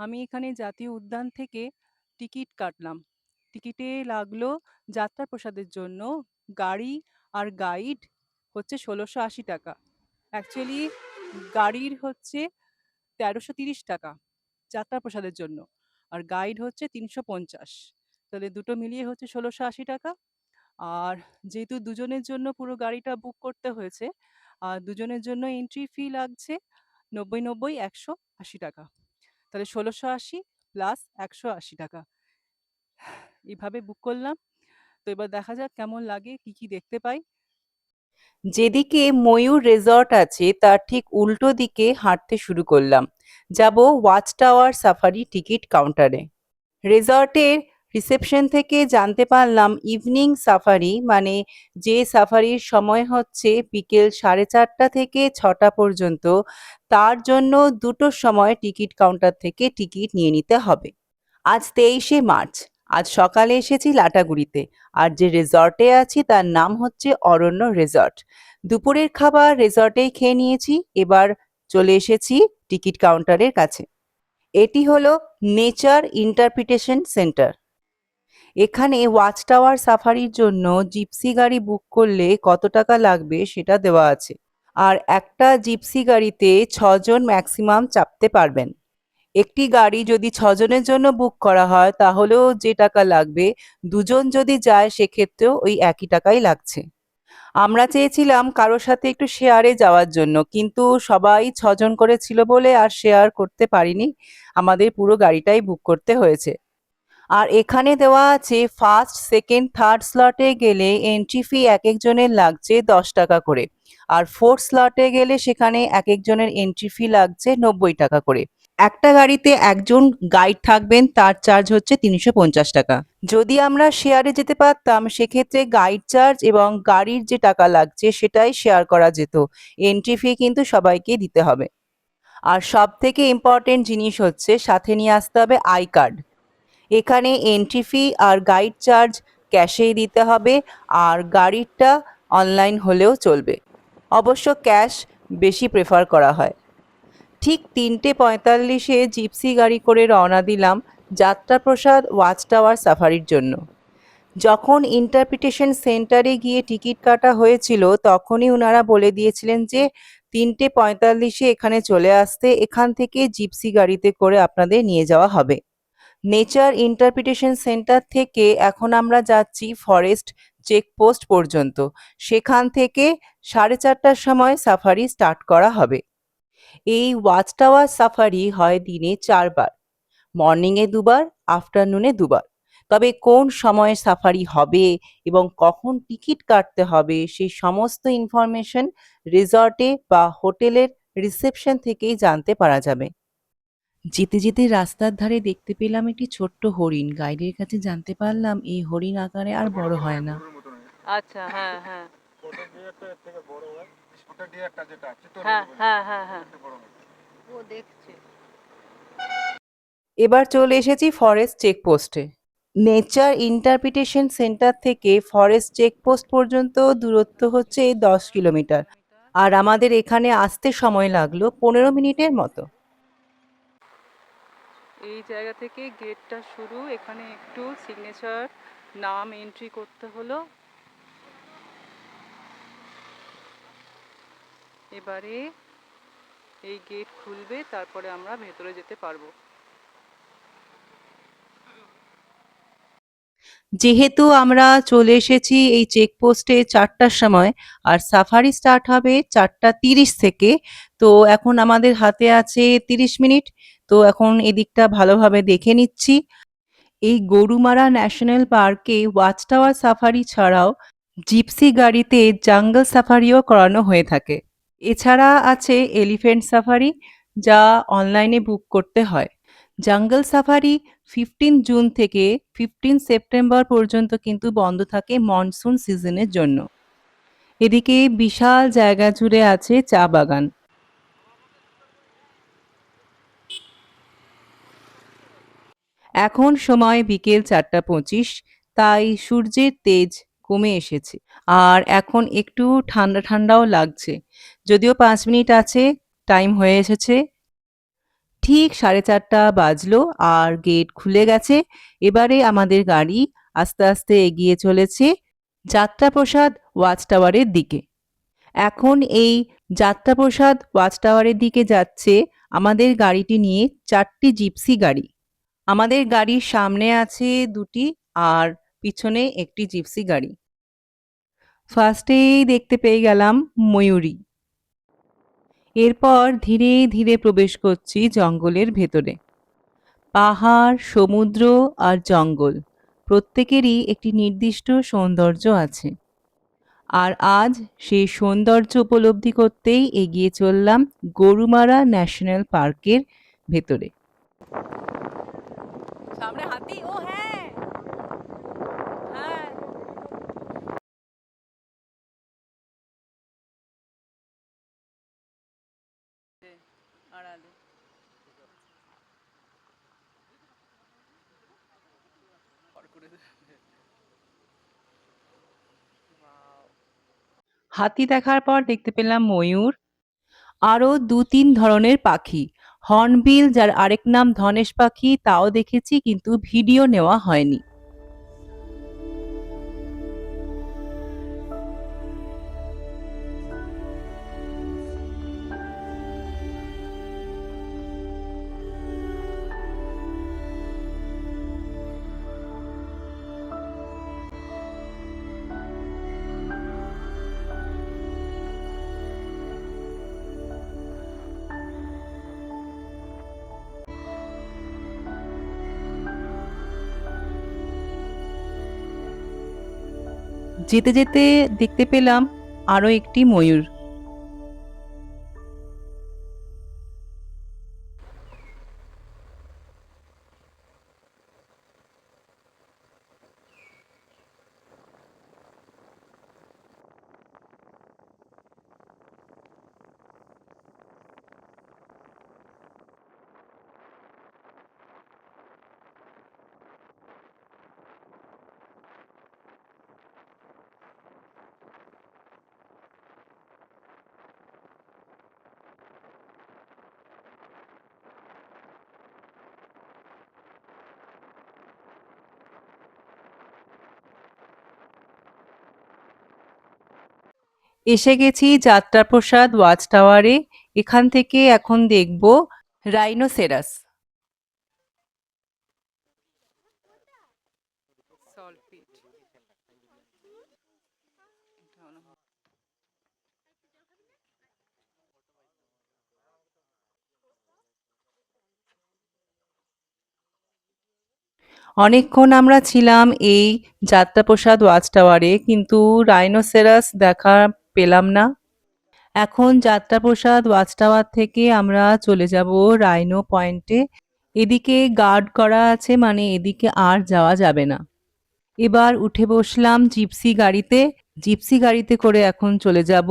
আমি এখানে জাতীয় উদ্যান থেকে টিকিট কাটলাম। টিকিটে লাগলো যাত্রাপ্রসাদের জন্য গাড়ি আর গাইড হচ্ছে ১৬৮০ টাকা। অ্যাকচুয়ালি গাড়ির হচ্ছে ১৩৩০ টাকা যাত্রাপ্রসাদের জন্য। আর গাইড হচ্ছে ৩৫০। তাহলে দুটো মিলিয়ে হচ্ছে ১৬৮০ টাকা। আর যেহেতু দুজনের জন্য পুরো গাড়িটা বুক করতে হয়েছে, দুজনের জন্য এন্ট্রি ফি লাগছে ৯০, ১৮০ টাকা। তাহলে ১৬৮০ প্লাস ১৮০ টাকা। এভাবে বুক করলাম। তো এবার দেখা যাক কেমন লাগে, কি কি দেখতে পাই। যেদিকে ময়ূর রিসর্ট আছে তার ঠিক উল্টো দিকে হাঁটতে শুরু করলাম। যাব ওয়াচ টাওয়ার সাফারি টিকিট কাউন্টারে। রিসর্টের রিসেপশন থেকে জানতে পারলাম ইভিনিং সাফারি মানে যে সাফারির সময় হচ্ছে বিকেল 4:30 থেকে 6টা পর্যন্ত, তার জন্য দুটোর সময় টিকিট কাউন্টার থেকে টিকিট নিয়ে নিতে হবে। আজ 23শে মার্চ। আজ সকালে এসেছি লাটাগুড়িতে। আর যে রিসর্টে আছি তার নাম হচ্ছে অরণ্য রিসর্ট। দুপুরের খাবার রিসর্টেই খেয়ে নিয়েছি। এবার চলে এসেছি টিকিট কাউন্টারের কাছে। এটি হলো নেচার ইন্টারপ্রিটেশন সেন্টার। এখানে ওয়াচ টাওয়ার সাফারির জন্য জিপসি গাড়ি বুক করলে কত টাকা লাগবে সেটা দেওয়া আছে। আর একটা জিপসি গাড়িতে 6জন ম্যাক্সিমাম চাপতে পারবেন। একটি গাড়ি যদি 6জনের জন্য বুক করা হয় তাহলেও যে টাকা লাগবে, দুজন যদি যায় সেক্ষেত্রেও ওই একই টাকাই লাগছে। আমরা চেয়েছিলাম কারোর সাথে একটু শেয়ারে যাওয়ার জন্য, কিন্তু সবাই 6জন করে ছিল বলে আর শেয়ার করতে পারিনি। আমাদের পুরো গাড়িটাই বুক করতে হয়েছে। আর এখানে দেওয়া আছে ফার্স্ট, সেকেন্ড, থার্ড স্লটে গেলে এন্ট্রি ফি এক একজনের লাগছে 10 টাকা করে। আর ফোর্থ স্লটে গেলে সেখানে এক একজনের এন্ট্রি ফি লাগছে 90 টাকা করে। একটা গাড়িতে একজন গাইড থাকবেন, তার চার্জ হচ্ছে ৩৫০ টাকা। যদি আমরা শেয়ারে যেতে পারতাম সেক্ষেত্রে গাইড চার্জ এবং গাড়ির যে টাকা লাগছে সেটাই শেয়ার করা যেত। এন্ট্রি ফি কিন্তু সবাইকে দিতে হবে। আর সব থেকে ইম্পর্টেন্ট জিনিস হচ্ছে সাথে নিয়ে আসতে হবে আই কার্ড। এখানে এন্ট্রি ফি আর গাইড চার্জ ক্যাশেই দিতে হবে, আর গাড়িরটা অনলাইন হলেও চলবে। অবশ্য ক্যাশ বেশি প্রেফার করা হয়। ঠিক ৩:৪৫-এ জিপসি গাড়ি করে রওনা দিলাম যাত্রাপ্রসাদ ওয়াচ টাওয়ার সাফারির জন্য। যখন ইন্টারপ্রিটেশন সেন্টারে গিয়ে টিকিট কাটা হয়েছিল তখনই ওনারা বলে দিয়েছিলেন যে ৩:৪৫-এ এখানে চলে আসতে, এখান থেকে জিপসি গাড়িতে করে আপনাদের নিয়ে যাওয়া হবে। নেচার ইন্টারপ্রিটেশন সেন্টার থেকে এখন আমরা যাচ্ছি ফরেস্ট চেকপোস্ট পর্যন্ত। সেখান থেকে 4:30টার সময় সাফারি স্টার্ট করা হবে। এই ওয়াচ টাওয়ার সাফারি হয় দিনে 4বার, মর্নিংয়ে 2বার, আফটারনুনে 2বার। তবে কোন সময়ে সাফারি হবে এবং কখন টিকিট কাটতে হবে সেই সমস্ত ইনফরমেশন রিসর্টে বা হোটেলের রিসেপশন থেকেই জানতে পারা যাবে। যেতে যেতে রাস্তার ধারে দেখতে পেলাম একটি ছোট্ট হরিণ। গাইডের কাছে জানতে পারলাম এই হরিণ আকারে আর বড় হয় না। আচ্ছা, হ্যাঁ হ্যাঁ হ্যাঁ হ্যাঁ হ্যাঁ হ্যাঁ ও দেখছে। এবার চলে এসেছি ফরেস্ট চেকপোস্টে। নেচার ইন্টারপ্রিটেশন সেন্টার থেকে ফরেস্ট চেকপোস্ট পর্যন্ত দূরত্ব হচ্ছে 10 কিলোমিটার। আর আমাদের এখানে আসতে সময় লাগলো 15 মিনিটের মতো। এই জায়গা থেকে গেটটা শুরু। এখানে একটু সিগনেচার, নাম এন্ট্রি করতে হলো। এবারে এই গেট খুলবে, তারপরে আমরা ভেতরে যেতে পারবো। যেহেতু আমরা চলে এসেছি এই চেকপোস্টে 4টার সময়, আর সাফারি স্টার্ট হবে 4:30 থেকে, তো এখন আমাদের হাতে আছে 30 মিনিট। তো এখন এদিকটা ভালোভাবে দেখে নিচ্ছি। এই গরুমারা ন্যাশনাল পার্কে ওয়াচ টাওয়ার সাফারি ছাড়াও জিপসি গাড়িতে জাঙ্গল সাফারিও করানো হয়ে থাকে। এছাড়া আছে এলিফ্যান্ট সাফারি, যা অনলাইনে বুক করতে হয়। জাঙ্গল সাফারি 15 জুন থেকে 15 সেপ্টেম্বর পর্যন্ত কিন্তু বন্ধ থাকে মনসুন সিজনের জন্য। এদিকে বিশাল জায়গা জুড়ে আছে চা বাগান। এখন সময় বিকেল 4:25, তাই সূর্যের তেজ কমে এসেছে। আর এখন একটু ঠান্ডা ঠান্ডাও লাগছে। যদিও 5 মিনিট আছে, টাইম হয়ে এসেছে। ঠিক 4:30 বাজলো আর গেট খুলে গেছে। এবারে আমাদের গাড়ি আস্তে আস্তে এগিয়ে চলেছে যাত্রাপ্রসাদ ওয়াচ টাওয়ারের দিকে। এখন এই যাত্রাপ্রসাদ ওয়াচ টাওয়ারের দিকে যাচ্ছে আমাদের গাড়িটি নিয়ে 4টি জিপসি গাড়ি। আমাদের গাড়ির সামনে আছে 2টি আর পিছনে একটি জিপসি গাড়ি। ফার্স্টেই দেখতে পেয়ে গেলাম ময়ূরী। এরপর ধীরে ধীরে প্রবেশ করছি জঙ্গলের ভেতরে। পাহাড়, সমুদ্র আর জঙ্গল প্রত্যেকেরই একটি নির্দিষ্ট সৌন্দর্য আছে। আর আজ সেই সৌন্দর্য উপলব্ধি করতেই এগিয়ে চললাম গরুমারা ন্যাশনাল পার্কের ভেতরে। সামনে হাতি। ও হ্যাঁ, হ্যাঁ। আড়ালে হাতি দেখার পর দেখতে পেলাম ময়ূর, আরও 2-3 ধরনের পাখি। হর্নবিল, যার আরেক নাম ধনেশ পাখি, তাও দেখেছি কিন্তু ভিডিও নেওয়া হয়নি। যেতে যেতে দেখতে পেলাম আরও একটি ময়ূর। এসে গেছি যাত্রাপ্রসাদ ওয়াচ টাওয়ারে। এখান থেকে এখন দেখব রাইনোসেরাস। অনেকক্ষণ আমরা ছিলাম এই যাত্রাপ্রসাদ ওয়াচ টাওয়ারে, কিন্তু রাইনোসেরাস দেখা পেলাম না। এখন যাত্রাপ্রসাদ ওয়াচ টাওয়ার থেকে আমরা চলে যাব রাইনো পয়েন্টে। এদিকে গার্ড করা আছে, মানে এদিকে আর যাওয়া যাবে না। এবার উঠে বসলাম জিপসি গাড়িতে। জিপসি গাড়িতে করে এখন চলে যাব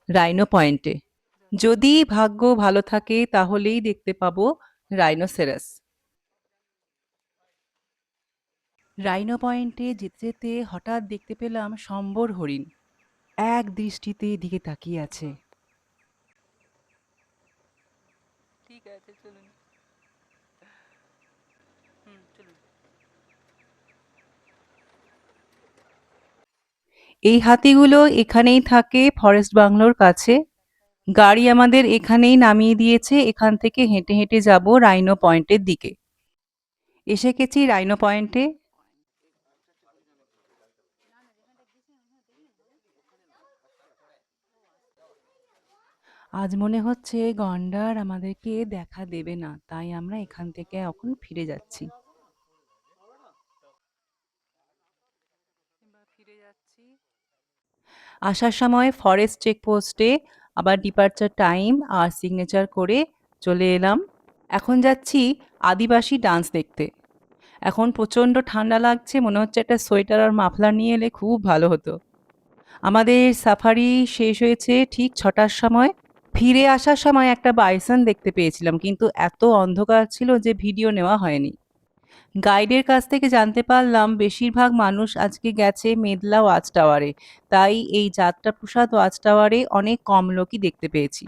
রাইনো পয়েন্টে। যদি ভাগ্য ভালো থাকে তাহলেই দেখতে পাবো রাইনোসেরাস। রাইনো পয়েন্টে যেতে যেতে হঠাৎ দেখতে পেলাম সম্বর হরিণ। এক দৃষ্টিতে এদিকে তাকিয়ে আছে। ঠিক আছে, চলুন। চলুন। এই হাতিগুলো এখানেই থাকে, ফরেস্ট বাংলোর কাছে। গাড়ি আমাদের এখানেই নামিয়ে দিয়েছে। এখান থেকে হেঁটে হেঁটে যাব রাইনো পয়েন্টের দিকে। এসে গেছি রাইনো পয়েন্টে। আজ মনে হচ্ছে গন্ডার আমাদেরকে দেখা দেবে না, তাই আমরা এখান থেকে এখন ফিরে যাচ্ছি। আসার সময় ফরেস্ট চেকপোস্টে আবার ডিপার্চার টাইম আর সিগনেচার করে চলে এলাম। এখন যাচ্ছি আদিবাসী ডান্স দেখতে। এখন প্রচণ্ড ঠান্ডা লাগছে, মনে হচ্ছে একটা সোয়েটার আর মাফলার নিয়ে এলে খুব ভালো হতো। আমাদের সাফারি শেষ হয়েছে ঠিক 6টার সময়। ফিরে আসার সময় একটা বাইসন দেখতে পেয়েছিলাম, কিন্তু এত অন্ধকার ছিল যে ভিডিও নেওয়া হয়নি। গাইডের কাছ থেকে জানতে পারলাম বেশিরভাগ মানুষ আজকে গেছে মেদলা ওয়াচ টাওয়ারে, তাই এই যাত্রাপ্রসাদ ওয়াচ টাওয়ারে অনেক কম লোকই দেখতে পেয়েছি।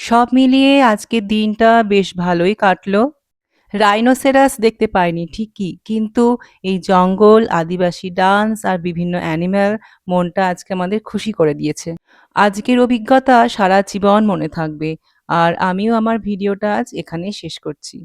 সব মিলিয়ে আজকের দিনটা বেশ ভালোই কাটলো। রাইনোসেরাস দেখতে পাইনি ঠিকই, কিন্তু এই জঙ্গল, আদিবাসী ডান্স আর বিভিন্ন অ্যানিম্যাল মনটা আজকে আমাদের খুশি করে দিয়েছে। আজকের অভিজ্ঞতা সারা জীবন মনে থাকবে। আর আমিও আমার ভিডিওটা আজ এখানেই শেষ করছি।